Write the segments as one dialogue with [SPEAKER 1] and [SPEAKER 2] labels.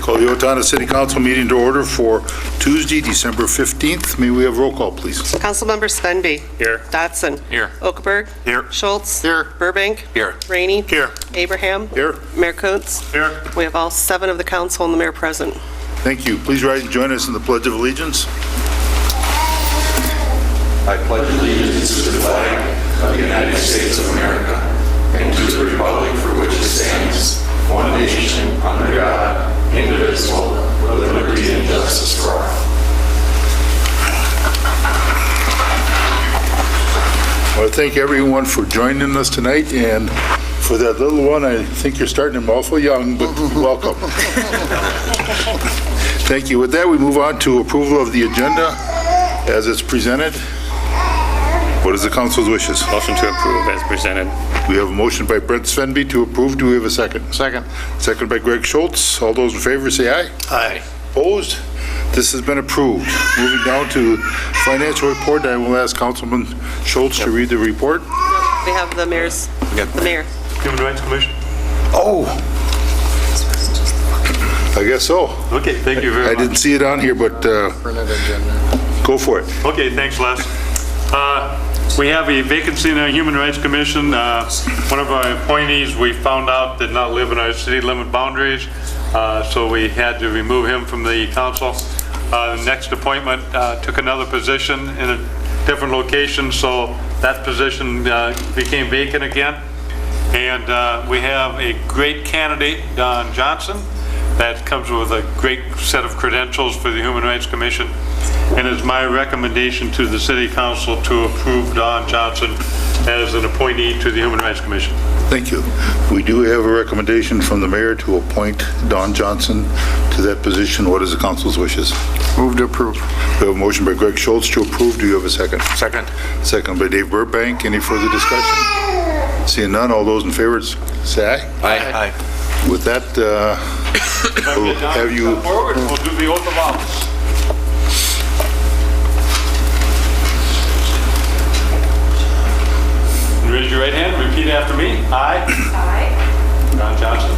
[SPEAKER 1] Call the Owatonna City Council meeting to order for Tuesday, December 15th. May we have roll call, please?
[SPEAKER 2] Councilmember Svenby.
[SPEAKER 3] Here.
[SPEAKER 2] Dotson.
[SPEAKER 3] Here.
[SPEAKER 2] Okerberg.
[SPEAKER 3] Here.
[SPEAKER 2] Schultz.
[SPEAKER 3] Here.
[SPEAKER 2] Burbank.
[SPEAKER 3] Here.
[SPEAKER 2] Rainey.
[SPEAKER 3] Here.
[SPEAKER 2] Abraham.
[SPEAKER 1] Here.
[SPEAKER 2] Mayor Kuntz.
[SPEAKER 3] Here.
[SPEAKER 2] We have all 7 of the council and the mayor present.
[SPEAKER 1] Thank you. Please rise and join us in the Pledge of Allegiance.
[SPEAKER 4] I pledge allegiance to the flag of the United States of America and to the republic for which it stands, one nation, under God, indivisible, with liberty and justice for all.
[SPEAKER 1] I want to thank everyone for joining us tonight, and for that little one, I think you're starting him awful young, but welcome. Thank you. With that, we move on to approval of the agenda as it's presented. What is the council's wishes?
[SPEAKER 3] Motion to approve as presented.
[SPEAKER 1] We have a motion by Brent Svenby to approve. Do we have a second?
[SPEAKER 3] Second.
[SPEAKER 1] Second by Greg Schultz. All those in favor say aye.
[SPEAKER 3] Aye.
[SPEAKER 1] Opposed? This has been approved. Moving down to financial report, I will ask Councilman Schultz to read the report.
[SPEAKER 2] We have the mayor.
[SPEAKER 3] Human Rights Commission.
[SPEAKER 1] Oh, I guess so.
[SPEAKER 3] Okay, thank you very
[SPEAKER 1] I
[SPEAKER 3] much.
[SPEAKER 1] didn't see it on here, but go for it.
[SPEAKER 3] Okay, thanks, Les. We have a vacancy in our Human Rights Commission. One of our appointees we found out did not live in our city limit boundaries, so we had to remove him from the council. The next appointment took another position in a different location, so that position became vacant again. And we have a great candidate, Don Johnson, that comes with a great set of credentials for the Human Rights Commission. And it's my recommendation to the City Council to approve Don Johnson as an appointee to the Human Rights Commission.
[SPEAKER 1] Thank you. We do have a recommendation from the mayor to appoint Don Johnson to that position. What is the council's wishes?
[SPEAKER 5] Move to approve.
[SPEAKER 1] We have a motion by Greg Schultz to approve. Do you have a second?
[SPEAKER 3] Second.
[SPEAKER 1] Second by Dave Burbank. Any further discussion? Seeing none, all those in favor say aye.
[SPEAKER 3] Aye.
[SPEAKER 1] With that, we'll have you...
[SPEAKER 3] Forward, we'll do the oath of office. Raise your right hand, repeat after me. I, Don Johnson,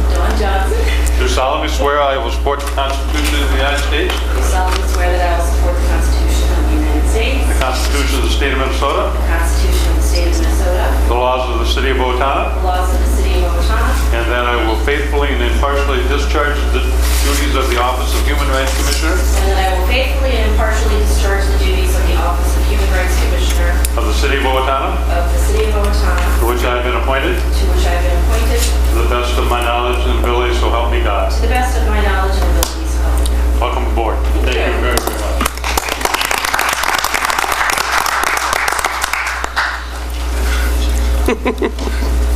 [SPEAKER 3] do solemnly swear I will support the Constitution of the United States,
[SPEAKER 6] Do solemnly swear that I will support the Constitution of the United States,
[SPEAKER 3] the Constitution of the State of Minnesota,
[SPEAKER 6] the Constitution of the State of Minnesota,
[SPEAKER 3] the laws of the City of Owatonna,
[SPEAKER 6] the laws of the City of Owatonna,
[SPEAKER 3] and that I will faithfully and impartially discharge the duties of the Office of Human Rights Commissioner
[SPEAKER 6] and that I will faithfully and impartially discharge the duties of the Office of Human Rights Commissioner
[SPEAKER 3] of the City of Owatonna,
[SPEAKER 6] of the City of Owatonna,
[SPEAKER 3] to which I have been appointed,
[SPEAKER 6] to which I have been appointed,
[SPEAKER 3] to the best of my knowledge and ability, so help me God.
[SPEAKER 6] to the best of my knowledge and ability, so help me God.
[SPEAKER 3] Welcome aboard. Thank you very, very much.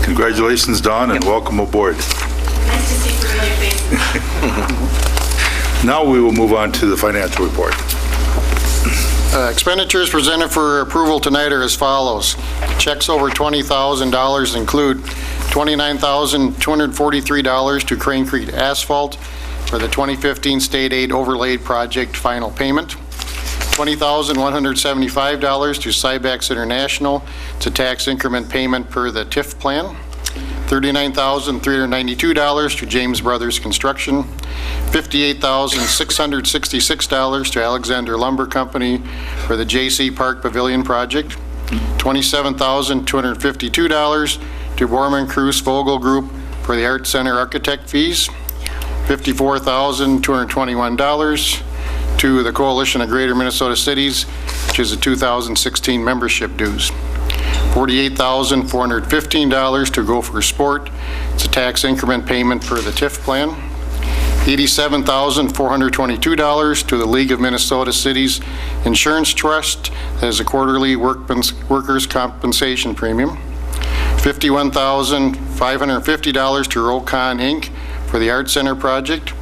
[SPEAKER 1] Congratulations, Don, and welcome aboard.
[SPEAKER 6] Nice to see familiar faces.
[SPEAKER 1] Now we will move on to the financial report.
[SPEAKER 5] Expenditures presented for approval tonight are as follows. Checks over $20,000 include $29,243 to Crane Creek Asphalt for the 2015 State Aid Overlaid Project final payment. $20,175 to Cybex International. It's a tax increment payment per the TIF plan. $39,392 to James Brothers Construction. $58,666 to Alexander Lumber Company for the J.C. Park Pavilion project. $27,252 to Borman Cruz Vogel Group for the Art Center architect fees. $54,221 to the Coalition of Greater Minnesota Cities, which is the 2016 membership dues. $48,415 to Gopher Sport. It's a tax increment payment for the TIF plan. $87,422 to the League of Minnesota Cities Insurance Trust as a quarterly workers' compensation premium. $51,550 to Rocon Inc. for the Art Center project.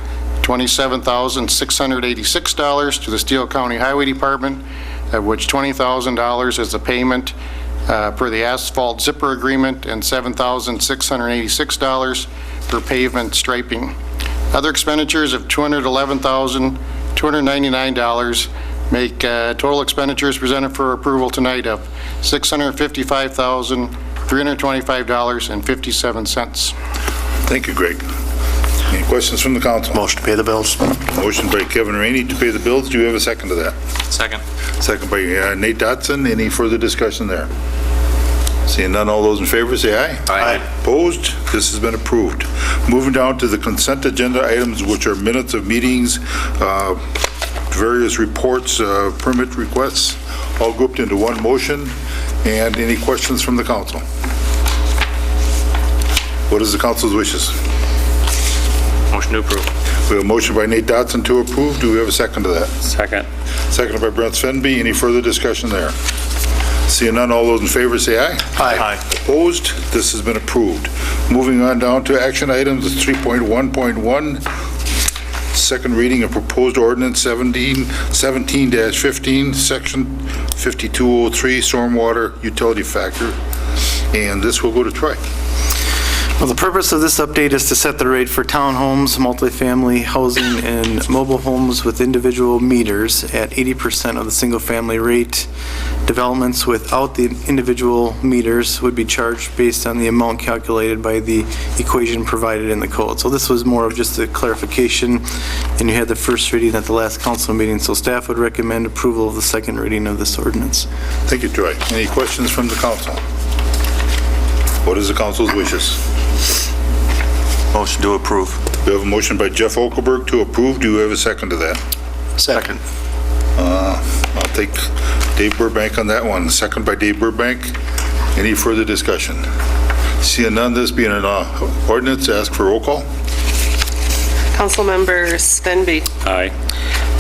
[SPEAKER 5] $27,686 to the Steele County Highway Department, of which $20,000 is the payment per the asphalt zipper agreement and $7,686 for pavement striping. Other expenditures of $211,299 make total expenditures presented for approval tonight of $655,325.57.
[SPEAKER 1] Thank you, Greg. Any questions from the council?
[SPEAKER 7] Motion to pay the bills.
[SPEAKER 1] Motion by Kevin Rainey to pay the bills. Do you have a second to that?
[SPEAKER 3] Second.
[SPEAKER 1] Second by Nate Dotson. Any further discussion there? Seeing none, all those in favor say aye.
[SPEAKER 3] Aye.
[SPEAKER 1] Opposed? This has been approved. Moving down to the consent agenda items, which are minutes of meetings, various reports, permit requests, all grouped into one motion. And any questions from the council? What is the council's wishes?
[SPEAKER 3] Motion to approve.
[SPEAKER 1] We have a motion by Nate Dotson to approve. Do we have a second to that?
[SPEAKER 3] Second.
[SPEAKER 1] Seconded by Brent Svenby. Any further discussion there? Seeing none, all those in favor say aye.
[SPEAKER 7] Aye.
[SPEAKER 1] Opposed? This has been approved. Moving on down to action items, 3.1.1, second reading of proposed ordinance 17-15, section 5203, stormwater utility factor. And this will go to Troy.
[SPEAKER 8] Well, the purpose of this update is to set the rate for townhomes, multifamily housing, and mobile homes with individual meters at 80% of the single-family rate. Developments without the individual meters would be charged based on the amount calculated by the equation provided in the code. So this was more of just a clarification, and you had the first reading at the last council meeting, so staff would recommend approval of the second reading of this ordinance.
[SPEAKER 1] Thank you, Troy. Any questions from the council? What is the council's wishes?
[SPEAKER 7] Motion to approve.
[SPEAKER 1] We have a motion by Jeff Okelberg to approve. Do you have a second to that?
[SPEAKER 7] Second.
[SPEAKER 1] I'll take Dave Burbank on that one. Second by Dave Burbank. Any further discussion? Seeing none, this being an ordinance, ask for roll call.
[SPEAKER 2] Councilmember Svenby.
[SPEAKER 3] Aye.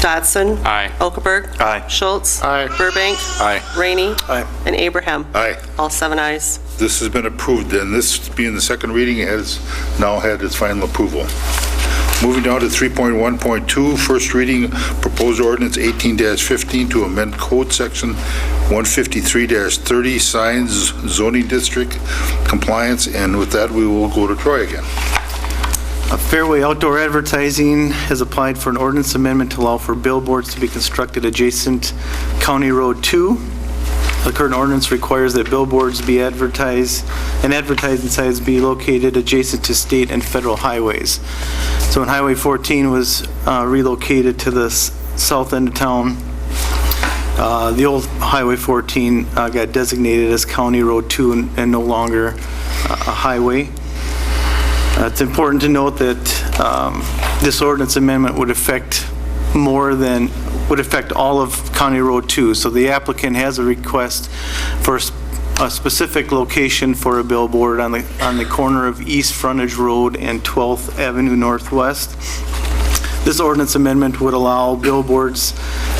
[SPEAKER 2] Dodson.
[SPEAKER 3] Aye.
[SPEAKER 2] Okerberg.
[SPEAKER 7] Aye.
[SPEAKER 2] Schultz.
[SPEAKER 5] Aye.
[SPEAKER 2] Burbank.
[SPEAKER 7] Aye.
[SPEAKER 2] Rainey.
[SPEAKER 8] Aye.
[SPEAKER 2] And Abraham.
[SPEAKER 1] Aye.
[SPEAKER 2] All 7 ayes.
[SPEAKER 1] This has been approved, and this being the second reading, it has now had its final approval. Moving down to 3.1.2, first reading, proposed ordinance 18-15 to amend code section 153-30, signs zoning district compliance, and with that, we will go to Troy again.
[SPEAKER 8] Fairway Outdoor Advertising has applied for an ordinance amendment to allow for billboards to be constructed adjacent County Road 2. The current ordinance requires that billboards be advertised and advertising signs be located adjacent to state and federal highways. So when Highway 14 was relocated to the south end of town, the old Highway 14 got designated as County Road 2 and no longer a highway. It's important to note that this ordinance amendment would affect all of County Road 2. So the applicant has a request for a specific location for a billboard on the corner of East Frontage Road and 12th Avenue Northwest. This ordinance amendment would allow billboards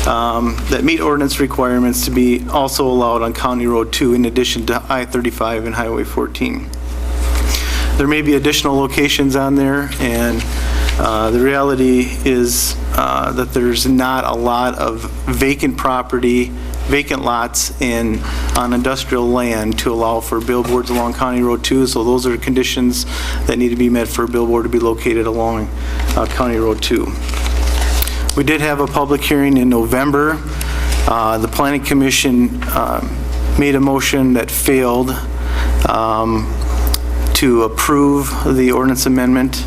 [SPEAKER 8] that meet ordinance requirements to be also allowed on County Road 2 in addition to I-35 and Highway 14. There may be additional locations on there, and the reality is that there's not a lot of vacant lots on industrial land to allow for billboards along County Road 2, so those are conditions that need to be met for a billboard to be located along County Road 2. We did have a public hearing in November. The Planning Commission made a motion that failed to approve the ordinance amendment.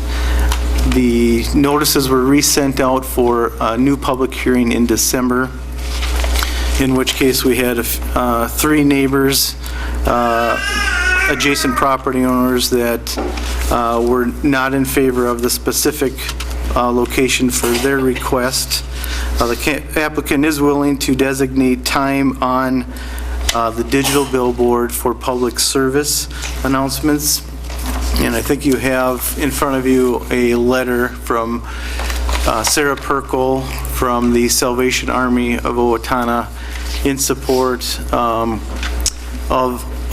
[SPEAKER 8] The notices were resent out for a new public hearing in December, in which case we had 3 neighbors, adjacent property owners that were not in favor of the specific location for their request. The applicant is willing to designate time on the digital billboard for public service announcements. And I think you have in front of you a letter from Sarah Perkle from the Salvation Army of Owatonna in support of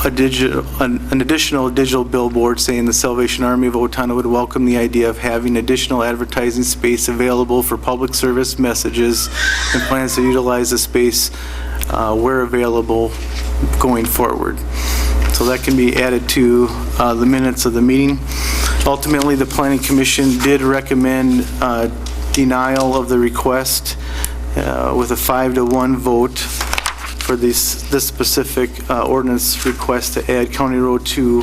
[SPEAKER 8] an additional digital billboard, saying the Salvation Army of Owatonna would welcome the idea of having additional advertising space available for public service messages and plans to utilize the space where available going forward. So that can be added to the minutes of the meeting. Ultimately, the Planning Commission did recommend denial of the request with a 5-to-1 vote for this specific ordinance request to add County Road 2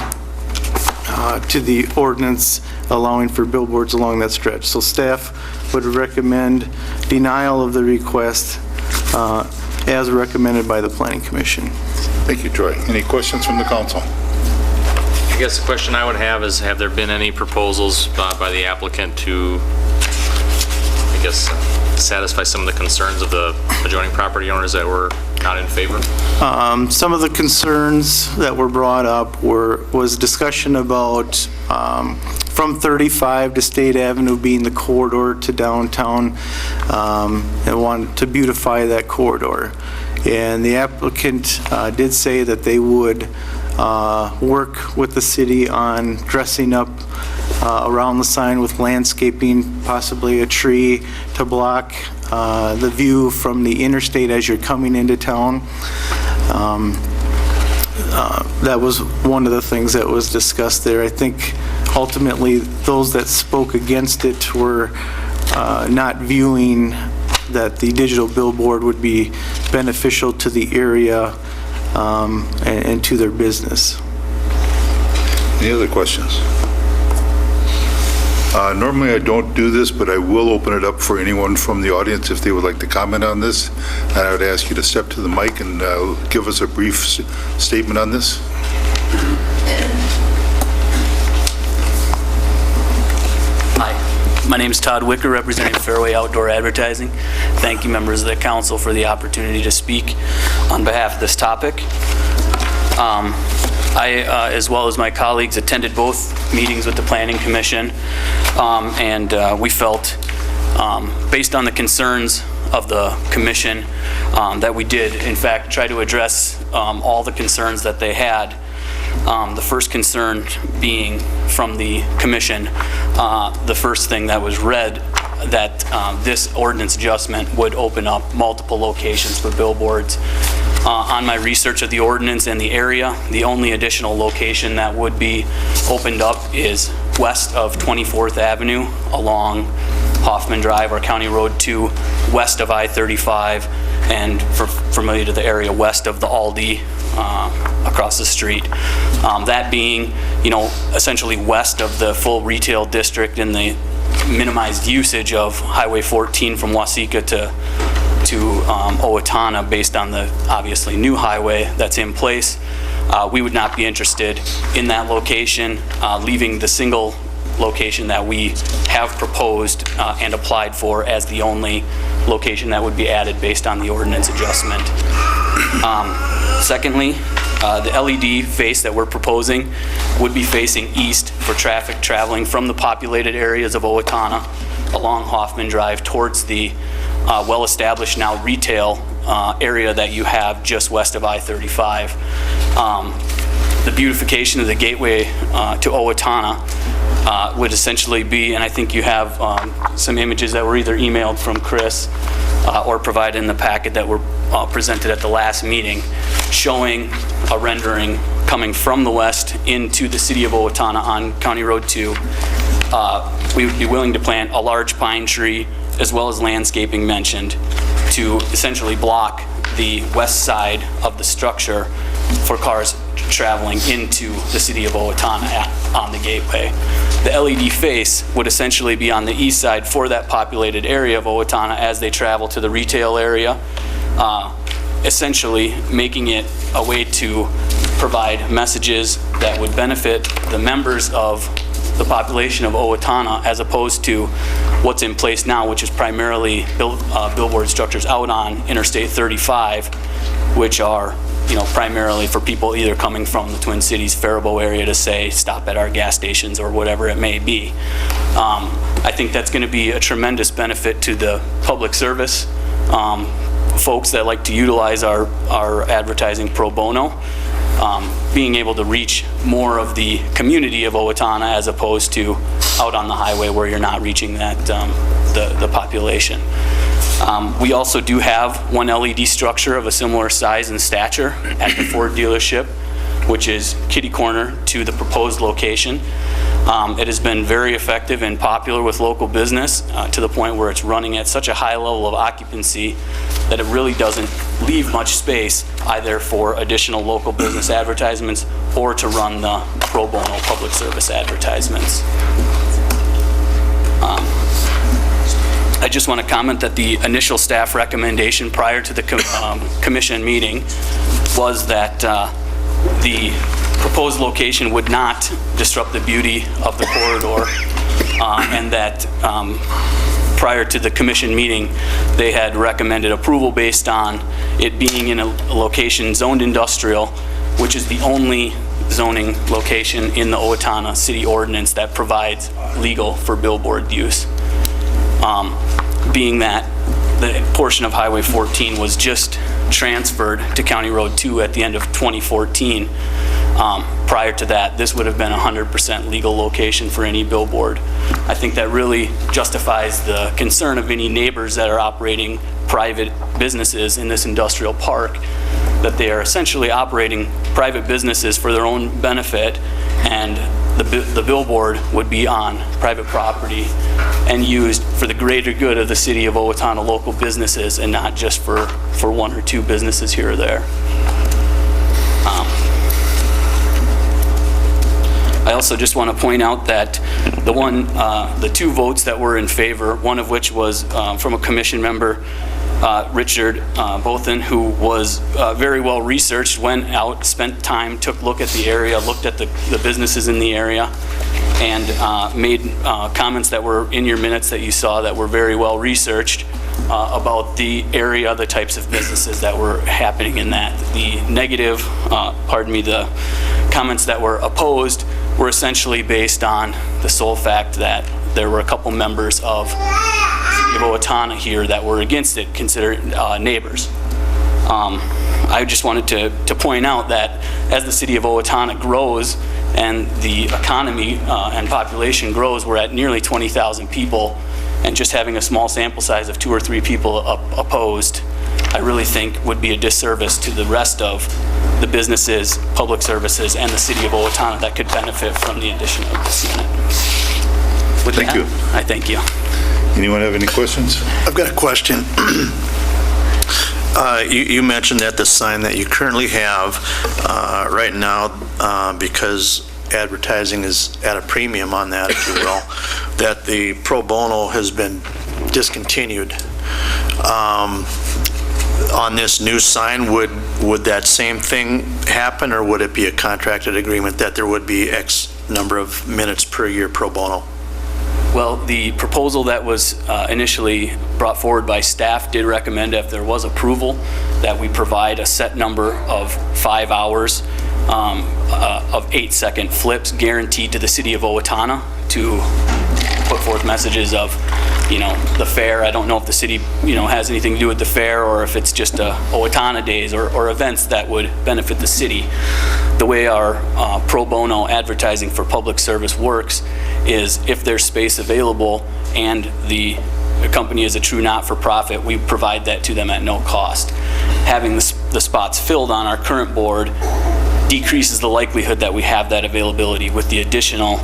[SPEAKER 8] to the ordinance allowing for billboards along that stretch. So staff would recommend denial of the request as recommended by the Planning Commission.
[SPEAKER 1] Thank you, Troy. Any questions from the council?
[SPEAKER 9] I guess the question I would have is, have there been any proposals by the applicant to, I guess, satisfy some of the concerns of the adjoining property owners that were not in favor?
[SPEAKER 8] Some of the concerns that were brought up was discussion about from 35 to State Avenue being the corridor to downtown, and wanted to beautify that corridor. And the applicant did say that they would work with the city on dressing up around the sign with landscaping, possibly a tree to block the view from the interstate as you're coming into town. That was one of the things that was discussed there. I think ultimately those that spoke against it were not viewing that the digital billboard would be beneficial to the area and to their business.
[SPEAKER 1] Any other questions? Normally I don't do this, but I will open it up for anyone from the audience if they would like to comment on this. And I would ask you to step to the mic and give us a brief statement on this.
[SPEAKER 10] Hi, my name is Todd Wicker, representing Fairway Outdoor Advertising. Thank you, members of the council, for the opportunity to speak on behalf of this topic. I, as well as my colleagues, attended both meetings with the Planning Commission, and we felt, based on the concerns of the commission, that we did, in fact, try to address all the concerns that they had. The first concern being from the commission, the first thing that was read, that this ordinance adjustment would open up multiple locations for billboards. On my research of the ordinance and the area, the only additional location that would be opened up is west of 24th Avenue along Hoffman Drive or County Road 2, west of I-35, and for familiar to the area, west of the Aldi across the street. That being, essentially west of the full retail district and the minimized usage of Highway 14 from Waseca to Owatonna, based on the obviously new highway that's in place. We would not be interested in that location, leaving the single location that we have proposed and applied for as the only location that would be added based on the ordinance adjustment. Secondly, the LED face that we're proposing would be facing east for traffic traveling from the populated areas of Owatonna along Hoffman Drive towards the well-established now retail area that you have just west of I-35. The beautification of the gateway to Owatonna would essentially be, and I think you have some images that were either emailed from Chris or provided in the packet that were presented at the last meeting, showing a rendering coming from the west into the city of Owatonna on County Road 2. We would be willing to plant a large pine tree as well as landscaping mentioned to essentially block the west side of the structure for cars traveling into the city of Owatonna on the gateway. The LED face would essentially be on the east side for that populated area of Owatonna as they travel to the retail area, essentially making it a way to provide messages that would benefit the members of the population of Owatonna, as opposed to what's in place now, which is primarily billboard structures out on Interstate 35, which are primarily for people either coming from the Twin Cities, Faribault area to say, stop at our gas stations or whatever it may be. I think that's going to be a tremendous benefit to the public service folks that like to utilize our advertising pro bono, being able to reach more of the community of Owatonna as opposed to out on the highway where you're not reaching that the population. We also do have one LED structure of a similar size and stature at the Ford dealership, which is kitty corner to the proposed location. It has been very effective and popular with local business to the point where it's running at such a high level of occupancy that it really doesn't leave much space either for additional local business advertisements or to run the pro bono public service advertisements. I just want to comment that the initial staff recommendation prior to the commission meeting was that the proposed location would not disrupt the beauty of the corridor, and that prior to the commission meeting, they had recommended approval based on it being in a location zoned industrial, which is the only zoning location in the Owatonna city ordinance that provides legal for billboard use. Being that the portion of Highway 14 was just transferred to County Road 2 at the end of 2014. Prior to that, this would have been a 100% legal location for any billboard. I think that really justifies the concern of any neighbors that are operating private businesses in this industrial park, that they are essentially operating private businesses for their own benefit, and the billboard would be on private property and used for the greater good of the city of Owatonna local businesses, and not just for one or two businesses here or there. I also just want to point out that the two votes that were in favor, one of which was from a commission member, Richard Bothan, who was very well researched, went out, spent time, took a look at the area, looked at the businesses in the area, and made comments that were in your minutes that you saw that were very well researched about the area, the types of businesses that were happening in that. The negative, the comments that were opposed were essentially based on the sole fact that there were a couple members of the city of Owatonna here that were against it, considered neighbors. I just wanted to point out that as the city of Owatonna grows and the economy and population grows, we're at nearly 20,000 people, and just having a small sample size of 2 or 3 people opposed, I really think would be a disservice to the rest of the businesses, public services, and the city of Owatonna that could benefit from the addition of this unit. With
[SPEAKER 1] Thank
[SPEAKER 10] that,
[SPEAKER 1] you.
[SPEAKER 10] I thank you.
[SPEAKER 1] Anyone have any questions?
[SPEAKER 7] I've got a question. You mentioned that the sign that you currently have right now, because advertising is at a premium on that, if you will, that the pro bono has been discontinued. On this new sign, would that same thing happen, or would it be a contracted agreement that there would be X number of minutes per year pro bono?
[SPEAKER 10] Well, the proposal that was initially brought forward by staff did recommend, if there was approval, that we provide a set number of 5 hours of 8-second flips guaranteed to the city of Owatonna to put forth messages of, the fair. I don't know if the city, has anything to do with the fair, or if it's just Owatonna days or events that would benefit the city. The way our pro bono advertising for public service works is, if there's space available and the company is a true not-for-profit, we provide that to them at no cost. Having the spots filled on our current board decreases the likelihood that we have that availability. With the additional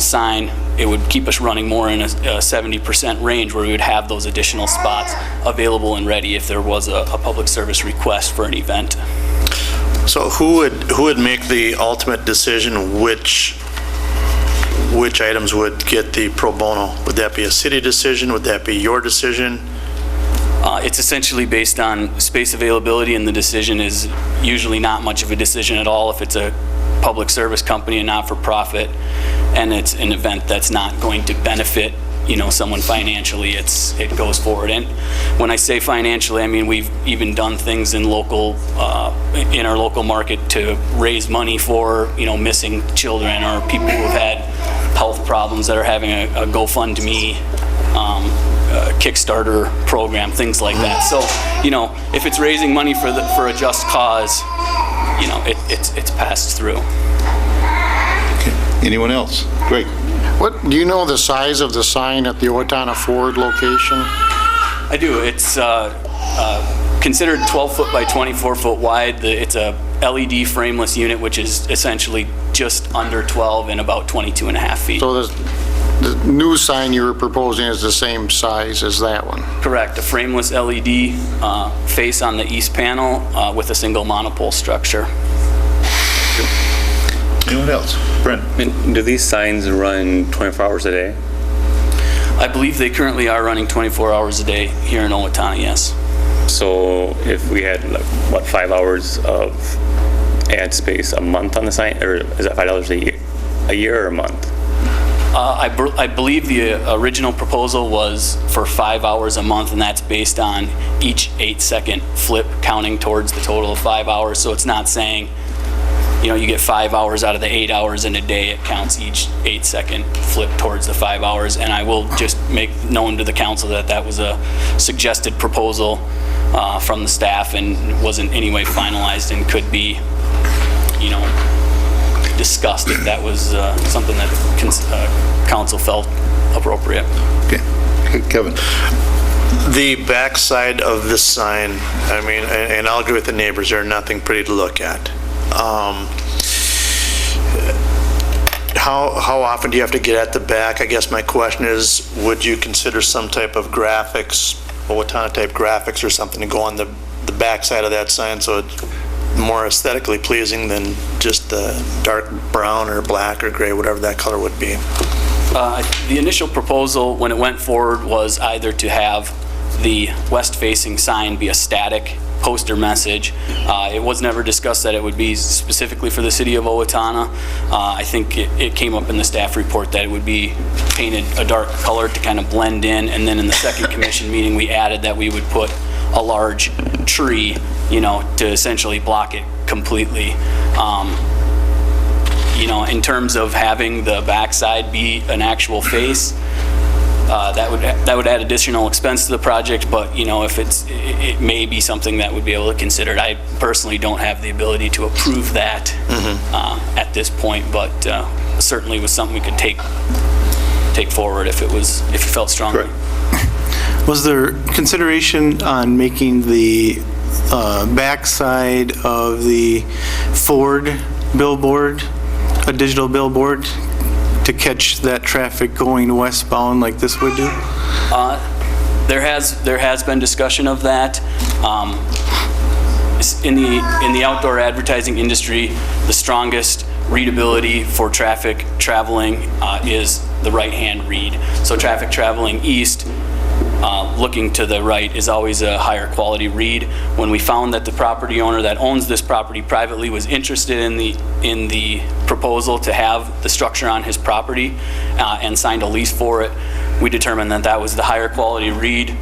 [SPEAKER 10] sign, it would keep us running more in a 70% range, where we would have those additional spots available and ready if there was a public service request for an event.
[SPEAKER 7] So who would make the ultimate decision which items would get the pro bono? Would that be a city decision? Would that be your decision?
[SPEAKER 10] It's essentially based on space availability, and the decision is usually not much of a decision at all if it's a public service company and not-for-profit, and it's an event that's not going to benefit someone financially. It goes forward. And when I say financially, I mean we've even done things in our local market to raise money for missing children, or people who have had health problems that are having a GoFundMe, Kickstarter program, things like that. So if it's raising money for a just cause, it's passed through.
[SPEAKER 1] Okay. Anyone else? Greg?
[SPEAKER 5] Do you know the size of the sign at the Owatonna Ford location?
[SPEAKER 10] I do. It's considered 12 foot by 24 foot wide. It's a LED frameless unit, which is essentially just under 12 and about 22 and a half feet.
[SPEAKER 5] So the new sign you were proposing is the same size as that one?
[SPEAKER 10] Correct, a frameless LED face on the east panel with a single monopole structure.
[SPEAKER 1] Anyone else? Brent?
[SPEAKER 11] Do these signs run 24 hours a day?
[SPEAKER 10] I believe they currently are running 24 hours a day here in Owatonna, yes.
[SPEAKER 11] So if we had, like, what, 5 hours of ad space a month on the sign, or is that $5 a year or a month?
[SPEAKER 10] I believe the original proposal was for 5 hours a month, and that's based on each 8-second flip counting towards the total of 5 hours. So it's not saying, you know, you get 5 hours out of the 8 hours in a day. It counts each 8-second flip towards the 5 hours. And I will just make known to the council that that was a suggested proposal from the staff and wasn't any way finalized and could be, you know, discussed if that was something that council felt appropriate.
[SPEAKER 1] Okay. Kevin?
[SPEAKER 7] The backside of this sign, I mean, and I'll agree with the neighbors, they're nothing pretty to look at. How often do you have to get at the back? I guess my question is, would you consider some type of graphics, Owatonna type graphics or something to go on the backside of that sign so it's more aesthetically pleasing than just the dark brown or black or gray, whatever that color would be?
[SPEAKER 10] The initial proposal, when it went forward, was either to have the west-facing sign be a static poster message. It was never discussed that it would be specifically for the city of Owatonna. I think it came up in the staff report that it would be painted a dark color to kind of blend in, and then in the second commission meeting, we added that we would put a large tree, you know, to essentially block it completely. You know, in terms of having the backside be an actual face, that would add additional expense to the project, but, you know, if it may be something that would be able to consider. I personally don't have the ability to approve that at this point, but certainly was something we could take forward if you felt strongly.
[SPEAKER 1] Correct.
[SPEAKER 8] Was there consideration on making the backside of the Ford billboard a digital billboard to catch that traffic going westbound like this would do?
[SPEAKER 10] There has been discussion of that. In the outdoor advertising industry, the strongest readability for traffic traveling is the right-hand read. So traffic traveling east, looking to the right, is always a higher quality read. When we found that the property owner that owns this property privately was interested in the proposal to have the structure on his property and signed a lease for it, we determined that that was the higher quality read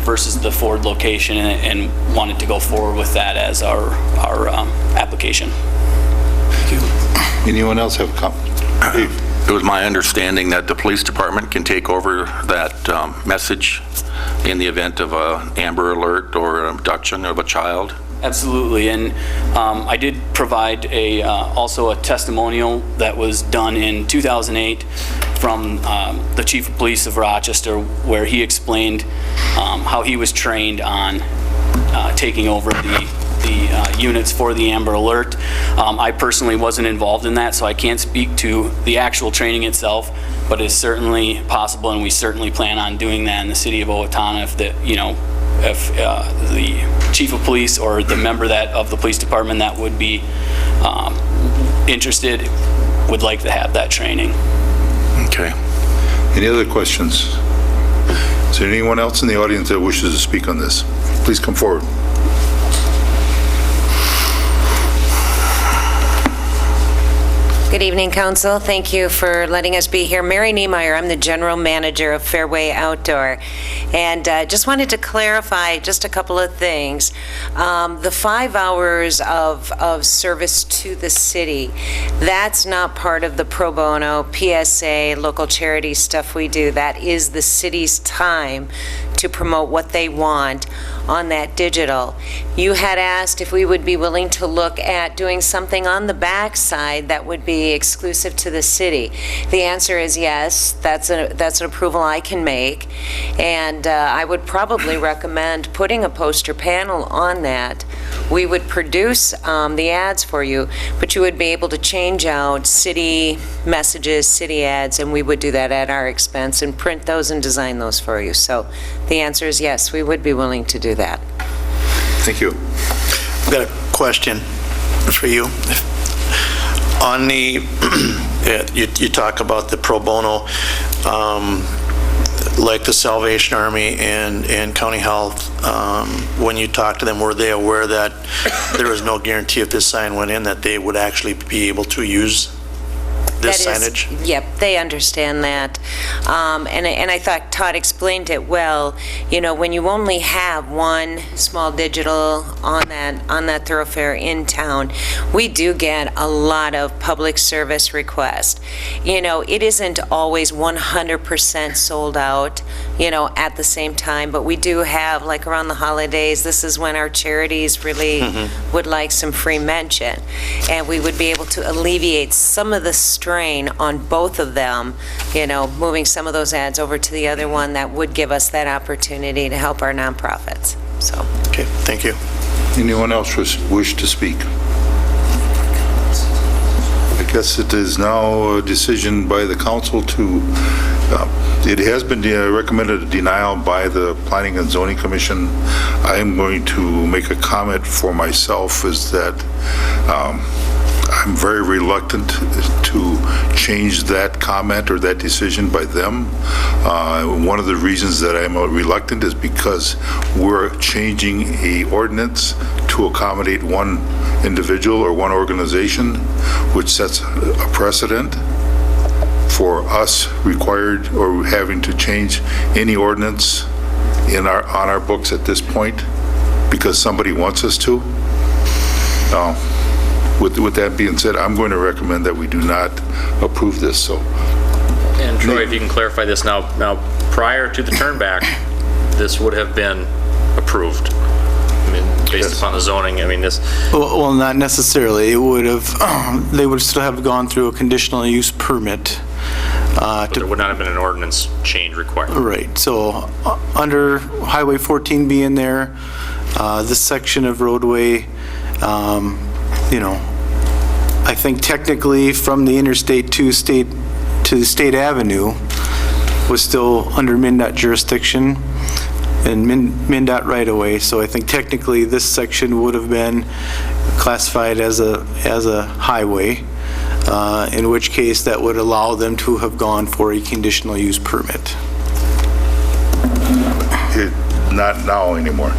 [SPEAKER 10] versus the Ford location, and wanted to go forward with that as our application.
[SPEAKER 1] Thank you. Anyone else have a comment? Dave?
[SPEAKER 12] It was my understanding that the police department can take over that message in the event of an Amber Alert or an abduction of a child.
[SPEAKER 10] Absolutely, and I did provide also a testimonial that was done in 2008 from the Chief of Police of Rochester, where he explained how he was trained on taking over the units for the Amber Alert. I personally wasn't involved in that, so I can't speak to the actual training itself, but it's certainly possible, and we certainly plan on doing that in the city of Owatonna if the chief of police or the member of the police department that would be interested would like to have that training.
[SPEAKER 12] Okay.
[SPEAKER 1] Any other questions? Is there anyone else in the audience that wishes to speak on this? Please come forward.
[SPEAKER 13] Good evening, Council. Thank you for letting us be here. Mary Niemeyer, I'm the General Manager of Fairway Outdoor, and just wanted to clarify just a couple of things. The 5 hours of service to the city, that's not part of the pro bono, PSA, local charity stuff we do. That is the city's time to promote what they want on that digital. You had asked if we would be willing to look at doing something on the backside that would be exclusive to the city. The answer is yes. That's an approval I can make, and I would probably recommend putting a poster panel on that. We would produce the ads for you, but you would be able to change out city messages, city ads, and we would do that at our expense and print those and design those for you. So the answer is yes, we would be willing to do that.
[SPEAKER 1] Thank you.
[SPEAKER 7] I've got a question for you. On the, you talk about the pro bono, like the Salvation Army and County Health, when you talked to them, were they aware that there was no guarantee if this sign went in that they would actually be able to use this signage?
[SPEAKER 13] Yep, they understand that. And I thought Todd explained it well. You know, when you only have one small digital on that thoroughfare in town, we do get a lot of public service requests. You know, it isn't always 100% sold out, you know, at the same time, but we do have, like around the holidays, this is when our charities really would like some free mention. And we would be able to alleviate some of the strain on both of them, you know, moving some of those ads over to the other one. That would give us that opportunity to help our nonprofits. So.
[SPEAKER 7] Okay, thank you.
[SPEAKER 1] Anyone else wish to speak? I guess it is now a decision by the council to, it has been recommended a denial by the Planning and Zoning Commission. I am going to make a comment for myself, is that I'm very reluctant to change that comment or that decision by them. One of the reasons that I'm reluctant is because we're changing a ordinance to accommodate one individual or one organization, which sets a precedent for us required or having to change any ordinance on our books at this point because somebody wants us to. With that being said, I'm going to recommend that we do not approve this. So,
[SPEAKER 9] And Troy, if you can clarify this now prior to the turnback, this would have been approved. I mean, based upon the zoning, I mean, this.
[SPEAKER 8] Well, not necessarily. It would have, they would still have gone through a conditional use permit.
[SPEAKER 9] But there would not have been an ordinance change required.
[SPEAKER 8] Right. So under Highway 14 being there, this section of roadway, you know, I think technically from the interstate to State Avenue was still under MnDOT jurisdiction and MnDOT right away. So I think technically this section would have been classified as a highway, in which case that would allow them to have gone for a conditional use permit.
[SPEAKER 1] Not now anymore.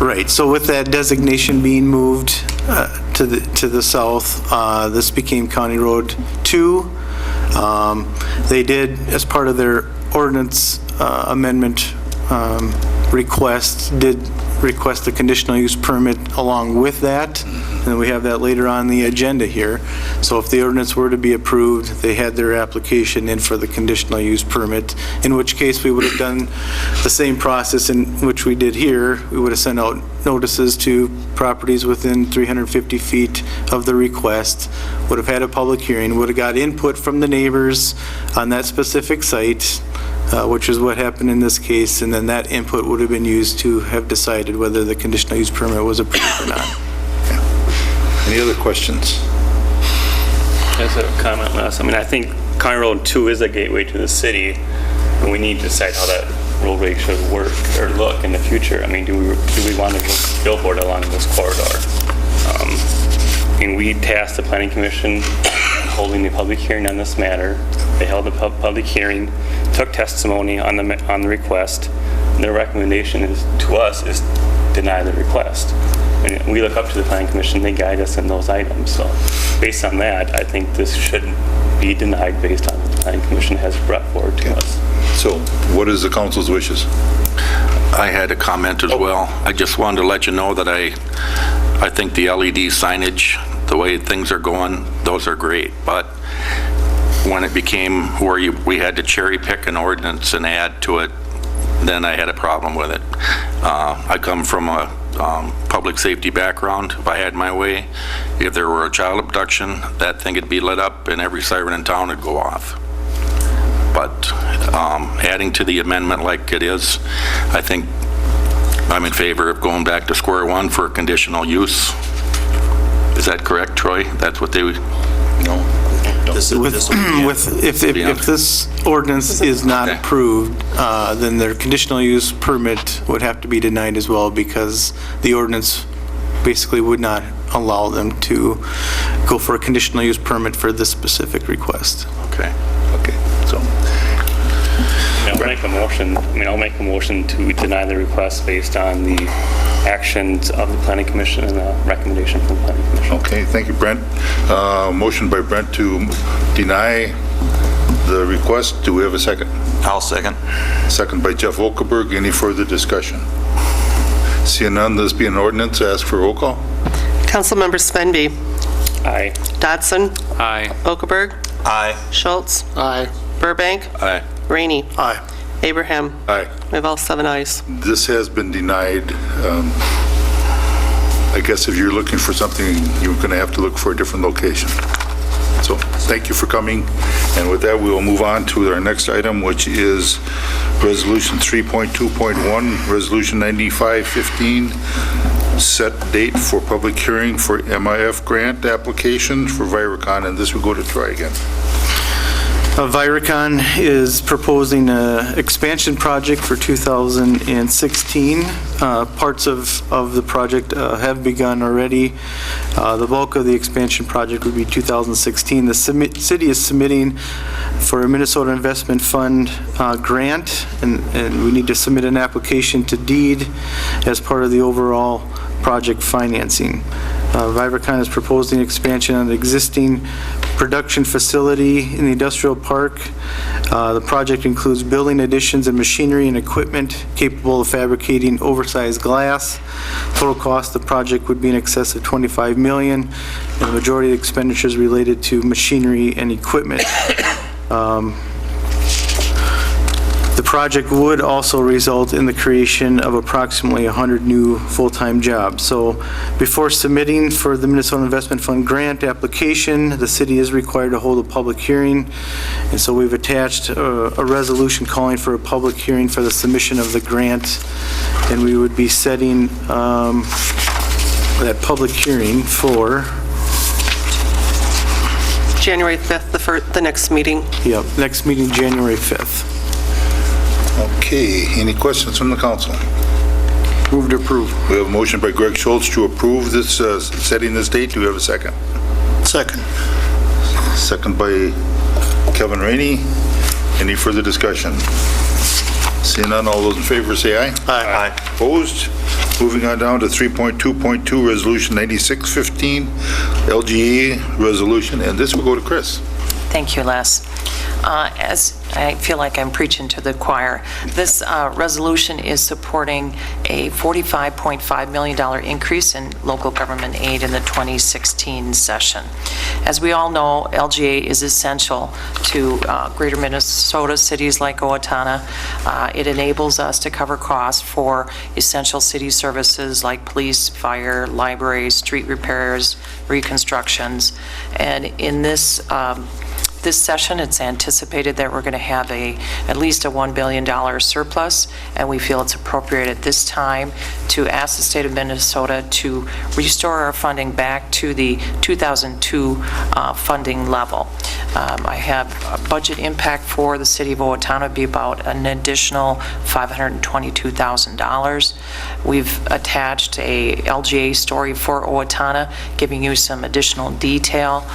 [SPEAKER 8] Right, so with that designation being moved to the south, this became County Road 2. They did, as part of their ordinance amendment request, did request a conditional use permit along with that, and we have that later on the agenda here. So if the ordinance were to be approved, they had their application in for the conditional use permit, in which case we would have done the same process in which we did here. We would have sent out notices to properties within 350 feet of the request, would have had a public hearing, would have got input from the neighbors on that specific site, which is what happened in this case, and then that input would have been used to have decided whether the conditional use permit was approved or not.
[SPEAKER 1] Any other questions?
[SPEAKER 11] As a comment last, I mean, I think County Road 2 is a gateway to the city, and we need to decide how that roadway should work or look in the future. I mean, do we want to billboard along this corridor? And we tasked the Planning Commission holding the public hearing on this matter. They held a public hearing, took testimony on the request. And their recommendation to us is deny the request. And we look up to the Planning Commission, they guide us in those items. So based on that, I think this should be denied based on what the Planning Commission has brought forward to us.
[SPEAKER 1] So what is the council's wishes?
[SPEAKER 12] I had a comment as well. I just wanted to let you know that I think the LED signage, the way things are going, those are great. But when it became where we had to cherry pick an ordinance and add to it, then I had a problem with it. I come from a public safety background. If I had my way, if there were a child abduction, that thing would be lit up and every siren in town would go off. But adding to the amendment like it is, I think I'm in favor of going back to square one for conditional use. Is that correct, Troy? That's what they would...
[SPEAKER 1] No.
[SPEAKER 8] If this ordinance is not approved, then their conditional use permit would have to be denied as well, because the ordinance basically would not allow them to go for a conditional use permit for this specific request.
[SPEAKER 12] Okay.
[SPEAKER 1] So,
[SPEAKER 11] I'll make a motion to deny the request based on the actions of the planning commission and the recommendation from the planning commission.
[SPEAKER 1] okay, thank you, Brent. Motion by Brent to deny the request. Do we have a second?
[SPEAKER 7] I'll second.
[SPEAKER 1] Second by Jeff Okaberg. Any further discussion? Seeing none, this being an ordinance, ask for roll call.
[SPEAKER 2] Councilmember Svenby.
[SPEAKER 11] Aye.
[SPEAKER 2] Dodson.
[SPEAKER 9] Aye.
[SPEAKER 2] Okaberg.
[SPEAKER 7] Aye.
[SPEAKER 2] Schultz.
[SPEAKER 5] Aye.
[SPEAKER 2] Burbank.
[SPEAKER 12] Aye.
[SPEAKER 2] Rainey.
[SPEAKER 5] Aye.
[SPEAKER 2] Abraham.
[SPEAKER 1] Aye.
[SPEAKER 2] We have all 7 ayes.
[SPEAKER 1] This has been denied. I guess if you're looking for something, you're going to have to look for a different location. So thank you for coming. And with that, we will move on to our next item, which is Resolution 3.2.1, Resolution 9515, set date for public hearing for MIF grant application for Viracon. And this will go to Troy again.
[SPEAKER 8] Viracon is proposing an expansion project for 2016. Parts of the project have begun already. The bulk of the expansion project would be 2016. The city is submitting for a Minnesota Investment Fund grant, and we need to submit an application to deed as part of the overall project financing. Viracon is proposing expansion on the existing production facility in the industrial park. The project includes building additions and machinery and equipment capable of fabricating oversized glass. Total cost of the project would be in excess of $25 million, and the majority of the expenditures related to machinery and equipment. The project would also result in the creation of approximately 100 new full-time jobs. So before submitting for the Minnesota Investment Fund grant application, the city is required to hold a public hearing. And so we've attached a resolution calling for a public hearing for the submission of the grant. And we would be setting that public hearing for
[SPEAKER 2] January 5th, the next meeting.
[SPEAKER 8] Yep, next meeting, January 5th.
[SPEAKER 1] Okay, any questions from the council?
[SPEAKER 8] Move to approve.
[SPEAKER 1] We have a motion by Greg Schultz to approve this, setting this date. Do we have a second?
[SPEAKER 5] Second.
[SPEAKER 1] Second by Kevin Rainey. Any further discussion? Seeing none, all those in favor say aye.
[SPEAKER 5] Aye.
[SPEAKER 1] Opposed? Moving on down to 3.2.2, Resolution 9615, LGA resolution, and this will go to Chris.
[SPEAKER 14] Thank you, Les. As I feel like I'm preaching to the choir, this resolution is supporting a $45.5 million increase in local government aid in the 2016 session. As we all know, LGA is essential to greater Minnesota cities like Owatonna. It enables us to cover costs for essential city services like police, fire, libraries, street repairs, reconstructions. And in this session, it's anticipated that we're going to have at least a $1 billion surplus, and we feel it's appropriate at this time to ask the state of Minnesota to restore our funding back to the 2002 funding level. I have a budget impact for the city of Owatonna be about an additional $522,000. We've attached a LGA story for Owatonna, giving you some additional detail.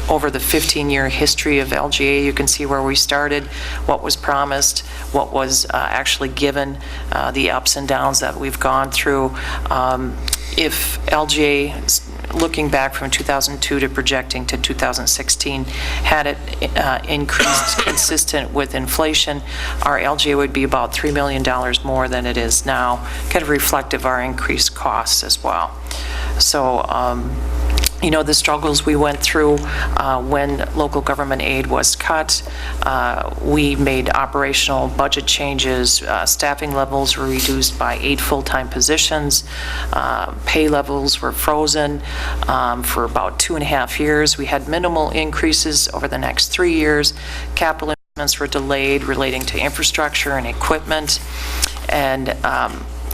[SPEAKER 14] Over the 15-year history of LGA, you can see where we started, what was promised, what was actually given, the ups and downs that we've gone through. If LGA, looking back from 2002 to projecting to 2016, had it increased consistent with inflation, our LGA would be about $3 million more than it is now, kind of reflective of our increased costs as well. So the struggles we went through when local government aid was cut. We made operational budget changes. Staffing levels were reduced by 8 full-time positions. Pay levels were frozen for about 2.5 years. We had minimal increases over the next 3 years. Capital investments were delayed relating to infrastructure and equipment. And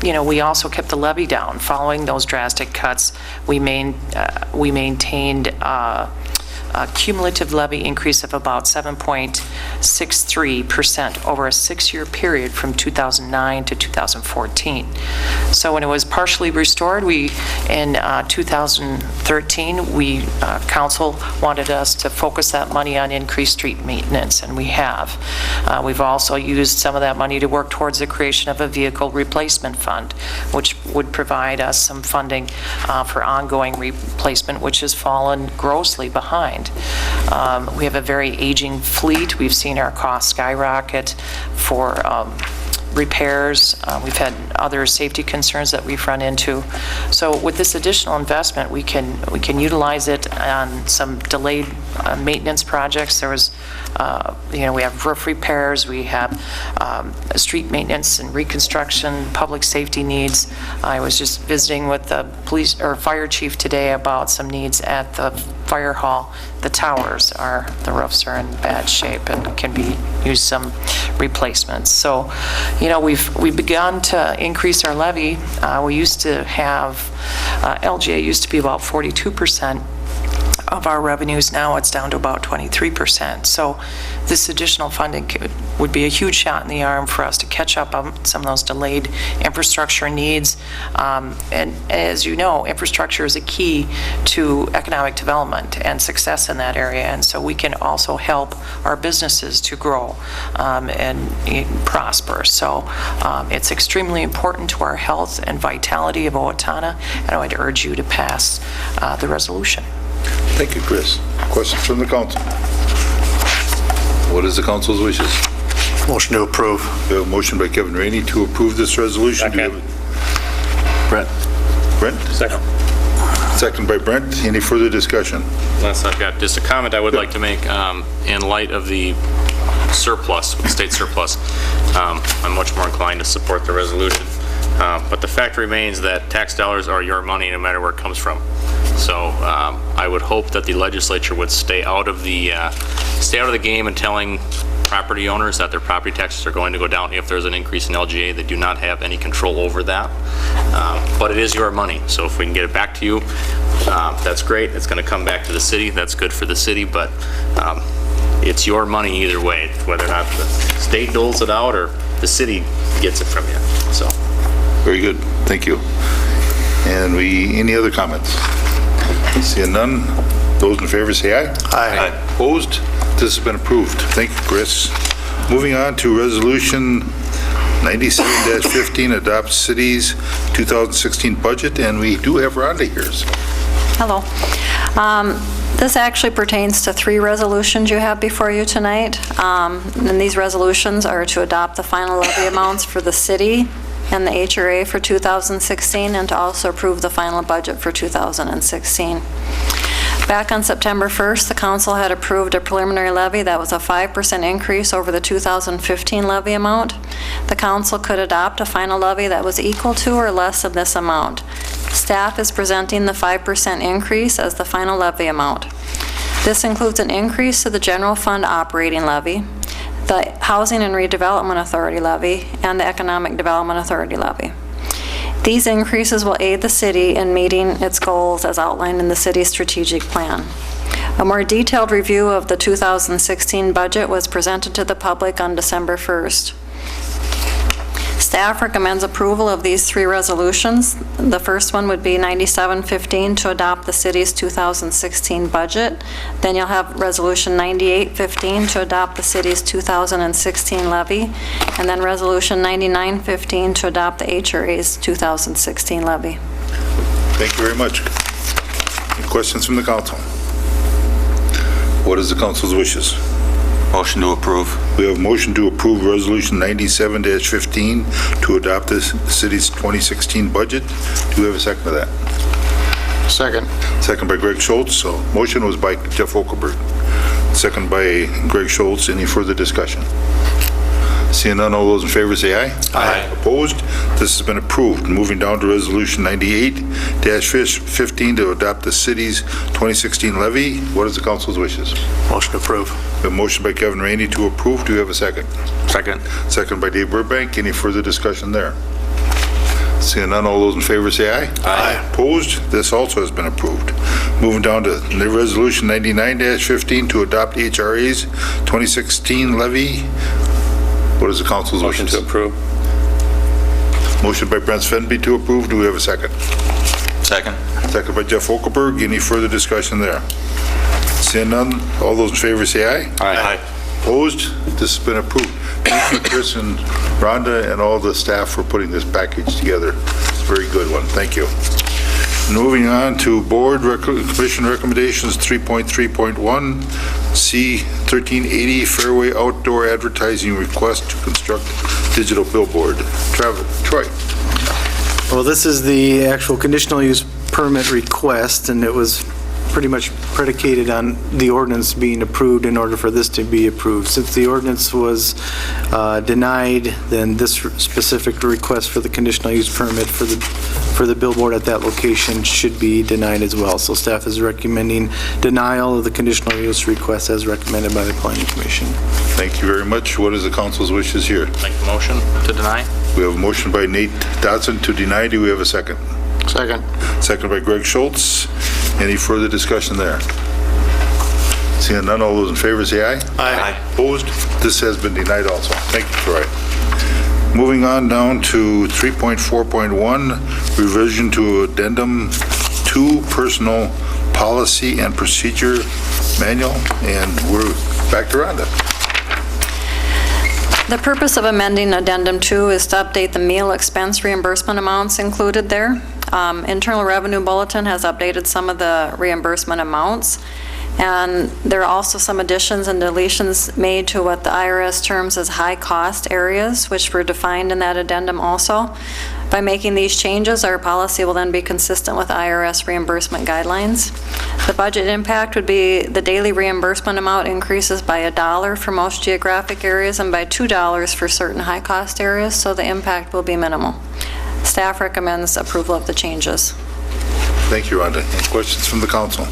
[SPEAKER 14] we also kept the levy down. Following those drastic cuts, we maintained a cumulative levy increase of about 7.63% over a 6-year period from 2009 to 2014. So when it was partially restored, in 2013, council wanted us to focus that money on increased street maintenance, and we have. We've also used some of that money to work towards the creation of a vehicle replacement fund, which would provide us some funding for ongoing replacement, which has fallen grossly behind. We have a very aging fleet. We've seen our costs skyrocket for repairs. We've had other safety concerns that we've run into. So with this additional investment, we can utilize it on some delayed maintenance projects. There was, we have roof repairs, we have street maintenance and reconstruction, public safety needs. I was just visiting with the police or fire chief today about some needs at the fire hall. The towers the roofs are in bad shape and can use some replacements. So, we've begun to increase our levy. We used to have, LGA used to be about 42% of our revenues. Now it's down to about 23%. So this additional funding would be a huge shot in the arm for us to catch up on some of those delayed infrastructure needs. And as you know, infrastructure is a key to economic development and success in that area. And so we can also help our businesses to grow and prosper. So it's extremely important to our health and vitality of Owatonna, and I would urge you to pass the resolution.
[SPEAKER 1] Thank you, Chris. Questions from the council? What is the council's wishes?
[SPEAKER 7] Motion to approve.
[SPEAKER 1] We have a motion by Kevin Rainey to approve this resolution.
[SPEAKER 11] Second.
[SPEAKER 1] Brent?
[SPEAKER 11] Second.
[SPEAKER 1] Second by Brent. Any further discussion?
[SPEAKER 9] Unless I've got just a comment I would like to make in light of the surplus, state surplus. I'm much more inclined to support the resolution. But the fact remains that tax dollars are your money no matter where it comes from. So I would hope that the legislature would stay out of the game and telling property owners that their property taxes are going to go down if there's an increase in LGA. They do not have any control over that. But it is your money. So if we can get it back to you, that's great. It's going to come back to the city. That's good for the city. But it's your money either way, whether or not the state doles it out or the city gets it from you. So.
[SPEAKER 1] Very good. Thank you. And any other comments? Seeing none, those in favor say aye.
[SPEAKER 7] Aye.
[SPEAKER 1] Opposed? This has been approved. Thank you, Chris. Moving on to Resolution 97-15, adopt city's 2016 budget, and we do have Rhonda here.
[SPEAKER 15] Hello. This actually pertains to 3 resolutions you have before you tonight. And these resolutions are to adopt the final levy amounts for the city and the HRA for 2016, and to also approve the final budget for 2016. Back on September 1st, the council had approved a preliminary levy that was a 5% increase over the 2015 levy amount. The council could adopt a final levy that was equal to or less than this amount. Staff is presenting the 5% increase as the final levy amount. This includes an increase to the general fund operating levy, the Housing and Redevelopment Authority levy, and the Economic Development Authority levy. These increases will aid the city in meeting its goals as outlined in the city's strategic plan. A more detailed review of the 2016 budget was presented to the public on December 1st. Staff recommends approval of these 3 resolutions. The first one would be 97-15 to adopt the city's 2016 budget. Then you'll have Resolution 98-15 to adopt the city's 2016 levy. And then Resolution 99-15 to adopt the HRA's 2016 levy.
[SPEAKER 1] Thank you very much. Any questions from the council? What is the council's wishes?
[SPEAKER 12] Motion to approve.
[SPEAKER 1] We have a motion to approve Resolution 97-15 to adopt the city's 2016 budget. Do we have a second to that?
[SPEAKER 5] Second.
[SPEAKER 1] Second by Greg Schultz. So motion was by Jeff Okaberg. Second by Greg Schultz. Any further discussion? Seeing none, all those in favor say aye.
[SPEAKER 12] Aye.
[SPEAKER 1] Opposed? This has been approved. Moving down to Resolution 98-15 to adopt the city's 2016 levy. What is the council's wishes?
[SPEAKER 7] Motion to approve.
[SPEAKER 1] A motion by Kevin Rainey to approve. Do we have a second?
[SPEAKER 12] Second.
[SPEAKER 1] Second by Dave Burbank. Any further discussion there? Seeing none, all those in favor say aye.
[SPEAKER 12] Aye.
[SPEAKER 1] Opposed? This also has been approved. Moving down to the Resolution 99-15 to adopt HRA's 2016 levy. What is the council's
[SPEAKER 11] Motion
[SPEAKER 1] wishes?
[SPEAKER 11] to approve.
[SPEAKER 1] Motion by Brent Svenby to approve. Do we have a second?
[SPEAKER 12] Second.
[SPEAKER 1] Second by Jeff Okaberg. Any further discussion there? Seeing none, all those in favor say aye.
[SPEAKER 12] Aye.
[SPEAKER 1] Opposed? This has been approved. Thank you, Chris and Rhonda and all the staff for putting this package together. It's a very good one. Thank you. Moving on to Board Commission Recommendations 3.3.1, C 1380 Fairway Outdoor Advertising Request to construct digital billboard. Troy.
[SPEAKER 8] Well, this is the actual conditional use permit request, and it was pretty much predicated on the ordinance being approved in order for this to be approved. Since the ordinance was denied, then this specific request for the conditional use permit for the billboard at that location should be denied as well. So staff is recommending denial of the conditional use request as recommended by the Planning Commission.
[SPEAKER 1] Thank you very much. What is the council's wishes here?
[SPEAKER 9] Make the motion to deny?
[SPEAKER 1] We have a motion by Nate Dodson to deny. Do we have a second?
[SPEAKER 5] Second.
[SPEAKER 1] Second by Greg Schultz. Any further discussion there? Seeing none, all those in favor say aye.
[SPEAKER 7] Aye.
[SPEAKER 1] Opposed? This has been denied also. Thank you, Troy. Moving on down to 3.4.1, revision to addendum 2 personal policy and procedure manual, and we're back to Rhonda.
[SPEAKER 15] The purpose of amending Addendum 2 is to update the meal expense reimbursement amounts included there. Internal Revenue Bulletin has updated some of the reimbursement amounts, and there are also some additions and deletions made to what the IRS terms as high-cost areas, which were defined in that addendum also. By making these changes, our policy will then be consistent with IRS reimbursement guidelines. The budget impact would be the daily reimbursement amount increases by $1 for most geographic areas and by $2 for certain high-cost areas, so the impact will be minimal. Staff recommends approval of the changes.
[SPEAKER 1] Thank you, Rhonda. Any questions from the council?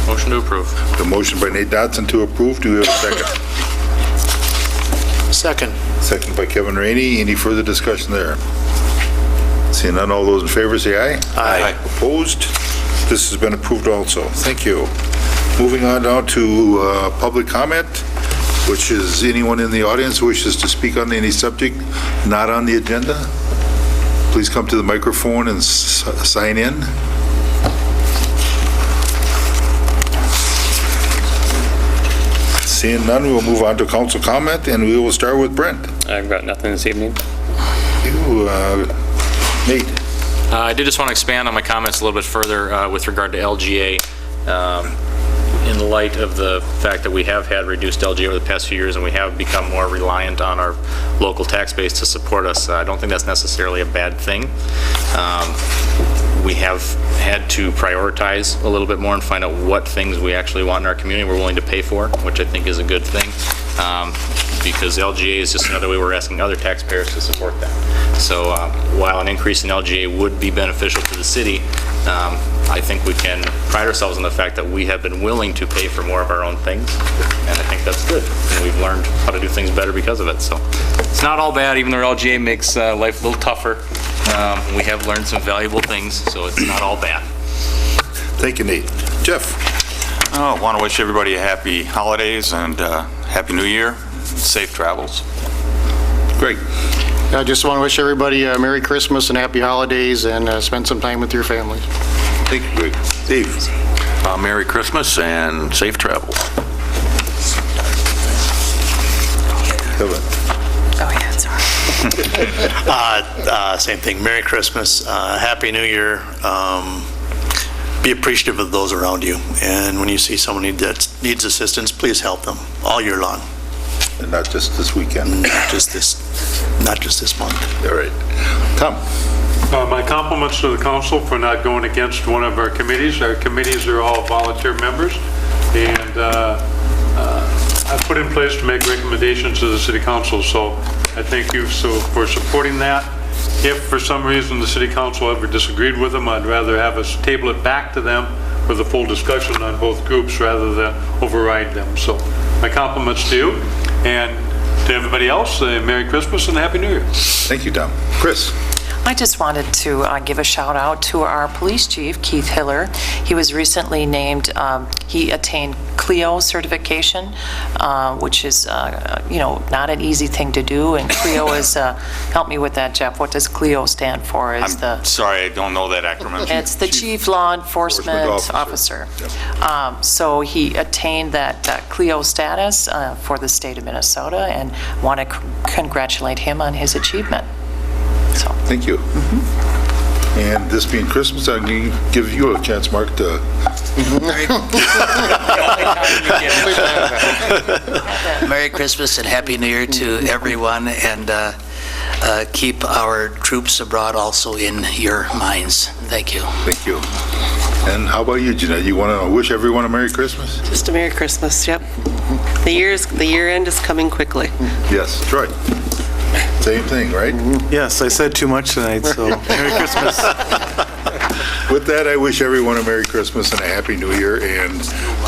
[SPEAKER 9] Motion to approve.
[SPEAKER 1] The motion by Nate Dodson to approve. Do we have a second?
[SPEAKER 7] Second.
[SPEAKER 1] Second by Kevin Rainey. Any further discussion there? Seeing none, all those in favor say aye.
[SPEAKER 7] Aye.
[SPEAKER 1] Opposed? This has been approved also. Thank you. Moving on now to public comment, which is anyone in the audience who wishes to speak on any subject not on the agenda. Please come to the microphone and sign in. Seeing none, we'll move on to council comment, and we will start with Brent.
[SPEAKER 11] I've got nothing this evening.
[SPEAKER 1] Nate.
[SPEAKER 9] I did just want to expand on my comments a little bit further with regard to LGA. In light of the fact that we have had reduced LGA over the past few years and we have become more reliant on our local tax base to support us, I don't think that's necessarily a bad thing. We have had to prioritize a little bit more and find out what things we actually want in our community we're willing to pay for, which I think is a good thing. Because LGA is just another way we're asking other taxpayers to support that. So while an increase in LGA would be beneficial to the city, I think we can pride ourselves on the fact that we have been willing to pay for more of our own things, and I think that's good. And we've learned how to do things better because of it. So it's not all bad, even though LGA makes life a little tougher. We have learned some valuable things, so it's not all bad.
[SPEAKER 1] Thank you, Nate. Jeff.
[SPEAKER 16] I want to wish everybody a happy holidays and happy new year. Safe travels.
[SPEAKER 1] Great.
[SPEAKER 5] I just want to wish everybody a Merry Christmas and Happy Holidays and spend some time with your families.
[SPEAKER 1] Thank you, Greg. Dave.
[SPEAKER 12] Merry Christmas and safe travels.
[SPEAKER 1] Kevin.
[SPEAKER 14] Oh, yeah, sorry.
[SPEAKER 7] Same thing. Merry Christmas. Happy New Year. Be appreciative of those around you. And when you see someone that needs assistance, please help them all year long.
[SPEAKER 1] And not just this weekend.
[SPEAKER 7] Not just this month.
[SPEAKER 1] All right. Tom.
[SPEAKER 3] My compliments to the council for not going against one of our committees. Our committees are all volunteer members, and I put in place to make recommendations to the city council, so I thank you for supporting that. If for some reason the city council ever disagreed with them, I'd rather have us table it back to them with a full discussion on both groups rather than override them. So my compliments to you, and to everybody else, Merry Christmas and Happy New Year.
[SPEAKER 1] Thank you, Tom. Chris?
[SPEAKER 14] I just wanted to give a shout out to our police chief, Keith Hiller. He was recently named, he attained CLEO certification, which is, not an easy thing to do. And CLEO is, help me with that, Jeff. What does CLEO stand for?
[SPEAKER 16] I'm sorry, I don't know that acronym.
[SPEAKER 14] It's the Chief Law Enforcement Officer. So he attained that CLEO status for the state of Minnesota, and want to congratulate him on his achievement. So.
[SPEAKER 1] Thank you. And this being Christmas, I'm going to give you a chance, Mark, to...
[SPEAKER 17] Merry Christmas and Happy New Year to everyone, and keep our troops abroad also in your minds. Thank you.
[SPEAKER 1] Thank you. And how about you, Jeanette? You want to wish everyone a Merry Christmas?
[SPEAKER 2] Just a Merry Christmas, yep. The year end is coming quickly.
[SPEAKER 1] Yes, Troy. Same thing, right?
[SPEAKER 8] Yes, I said too much tonight, so Merry Christmas.
[SPEAKER 1] With that, I wish everyone a Merry Christmas and a Happy New Year, and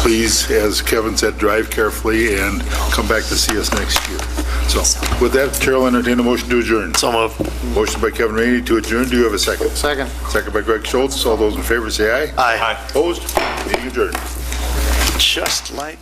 [SPEAKER 1] please, as Kevin said, drive carefully and come back to see us next year. So, with that, Chair will entertain a motion to adjourn.
[SPEAKER 7] So moved.
[SPEAKER 1] Motion by Kevin Rainey to adjourn. Do you have a second?
[SPEAKER 5] Second.
[SPEAKER 1] Second by Greg Schultz. All those in favor say aye.
[SPEAKER 7] Aye.
[SPEAKER 1] Opposed? Meeting adjourned.
[SPEAKER 7] Just like...